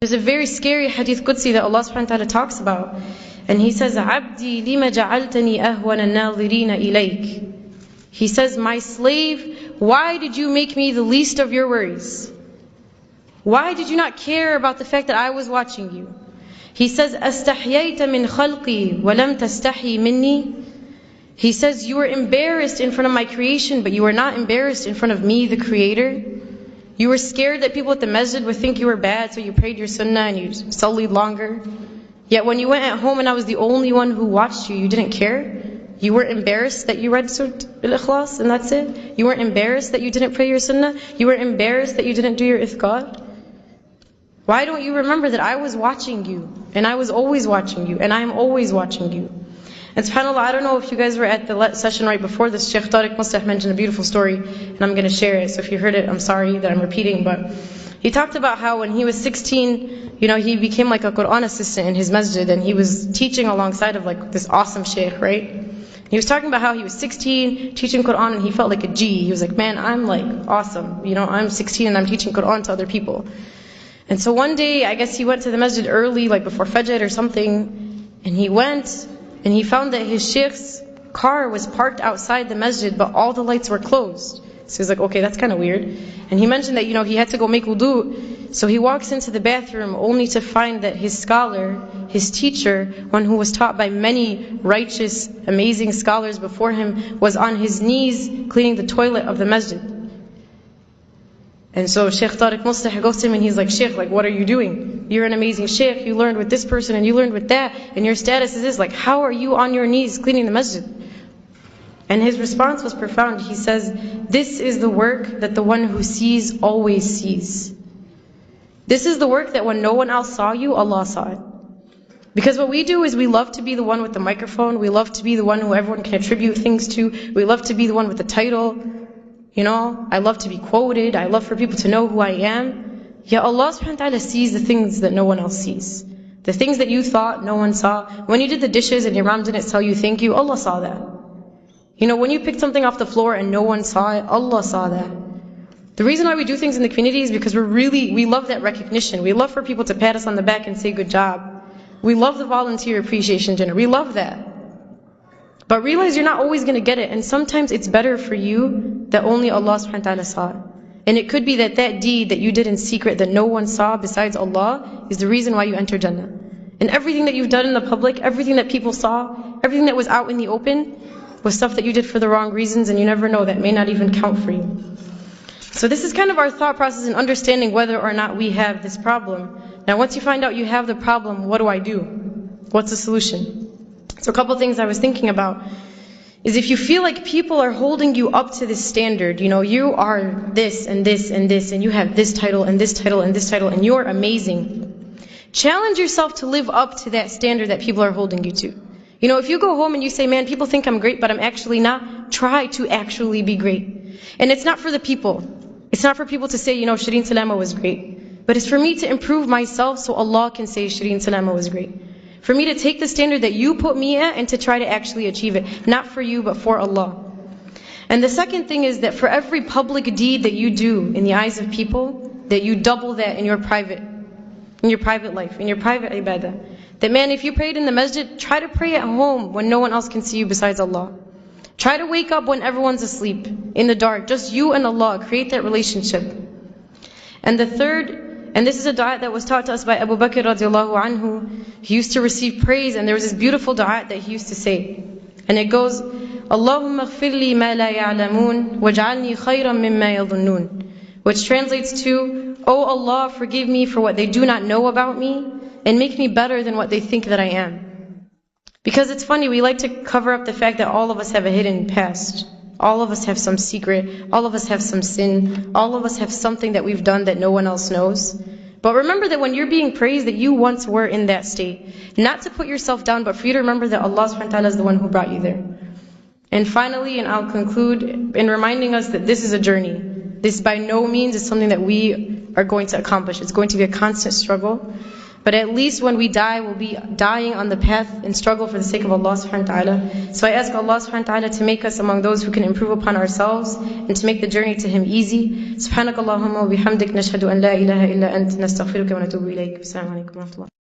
There's a very scary Hadith Qudsi that Allah subhanahu wa ta'ala talks about. And He says, عَبْدِي لِمَ جَعَلْتَنِي أَهْوَنَ النَّاظِرِينَ إِلَيْكَ. He says, my slave, why did you make me the least of your worries? Why did you not care about the fact that I was watching you? He says, أَسْتَحْيَيْتَ مِنْ خَلْقِي وَلَمْ تَسْتَحْيِ مِنِّي. He says, you were embarrassed in front of my creation, but you were not embarrassed in front of me, the Creator. You were scared that people at the masjid would think you were bad, so you prayed your sunnah and you sallied longer. Yet when you went at home and I was the only one who watched you, you didn't care. You weren't embarrassed that you read Surah Ikhlas and that's it. You weren't embarrassed that you didn't pray your sunnah. You weren't embarrassed that you didn't do your ithqal. Why don't you remember that I was watching you, and I was always watching you, and I am always watching you? And subhanAllah, I don't know if you guys were at the session right before this. Sheikh mentioned a beautiful story, and I'm going to share it. So if you heard it, I'm sorry that I'm repeating, but he talked about how when he was 16, he became like a Quran assistant in his masjid, and he was teaching alongside of like this awesome Sheikh, right? He was talking about how he was 16, teaching Quran, and he felt like a G. He was like, man, I'm like awesome. I'm 16 and I'm teaching Quran to other people. And so one day, I guess he went to the masjid early, like before Fajr or something, and he went, and he found that his Sheikh's car was parked outside the masjid, but all the lights were closed. So he was like, okay, that's kind of weird. And he mentioned that, he had to go make wudu. So he walks into the bathroom only to find that his scholar, his teacher, one who was taught by many righteous, amazing scholars before him, was on his knees cleaning the toilet of the masjid. And so Sheikh Tariq Mustah goes to him and he's like, Sheikh, like, what are you doing? You're an amazing Sheikh, you learned with this person and you learned with that, and your status is this, like, how are you on your knees cleaning the masjid? And his response was profound. He says, this is the work that the one who sees always sees. This is the work that when no one else saw you, Allah saw it. Because what we do is we love to be the one with the microphone, we love to be the one who everyone can attribute things to, we love to be the one with the title. I love to be quoted, I love for people to know who I am. Yet Allah subhanahu wa ta'ala sees the things that no one else sees. The things that you thought no one saw. When you did the dishes and your mom didn't tell you thank you, Allah saw that. When you picked something off the floor and no one saw it, Allah saw that. The reason why we do things in the community is because we love that recognition. We love for people to pat us on the back and say good job. We love the volunteer appreciation dinner. We love that. But realize you're not always going to get it, and sometimes it's better for you that only Allah subhanahu wa ta'ala saw it. And it could be that deed that you did in secret that no one saw besides Allah is the reason why you enter Jannah. And everything that you've done in the public, everything that people saw, everything that was out in the open, was stuff that you did for the wrong reasons, and you never know, that may not even count for you. So this is kind of our thought process in understanding whether or not we have this problem. Now once you find out you have the problem, what do I do? What's the solution? So a couple things I was thinking about is if you feel like people are holding you up to this standard, you are this and this and this, and you have this title and this title and this title, and you're amazing. Challenge yourself to live up to that standard that people are holding you to. If you go home and you say, man, people think I'm great, but I'm actually not, try to actually be great. And it's not for the people. It's not for people to say, Shirin Salama was great. But it's for me to improve myself so Allah can say Shirin Salama was great. For me to take the standard that you put me at and to try to actually achieve it. Not for you, but for Allah. And the second thing is that for every public deed that you do in the eyes of people, that you double that in your private life, in your private ibadah. That man, if you prayed in the masjid, try to pray at home when no one else can see you besides Allah. Try to wake up when everyone's asleep, in the dark, just you and Allah. Create that relationship. And the third, and this is a dua that was taught to us by Abu Bakr radiallahu anhu. He used to receive praise, and there was this beautiful dua that he used to say. And it goes, Allahumma ghfir li ma la ya'lamoon, waj'alni khayran mimma yadhunnun. Which translates to, Oh Allah, forgive me for what they do not know about me, and make me better than what they think that I am. Because it's funny, we like to cover up the fact that all of us have a hidden past. All of us have some secret, all of us have some sin, all of us have something that we've done that no one else knows. But remember that when you're being praised, that you once were in that state. Not to put yourself down, but for you to remember that Allah subhanahu wa ta'ala is the one who brought you there. And finally, and I'll conclude in reminding us that this is a journey. This by no means is something that we are going to accomplish. It's going to be a constant struggle. But at least when we die, we'll be dying on the path and struggle for the sake of Allah subhanahu wa ta'ala. So I ask Allah subhanahu wa ta'ala to make us among those who can improve upon ourselves and to make the journey to Him easy. Subhanakallahumma wa bihamdik nashhadu an la ilaha illa ant nastaghfiruka wa natubu ilayk. Assalamu alaikum wa rahmatullah.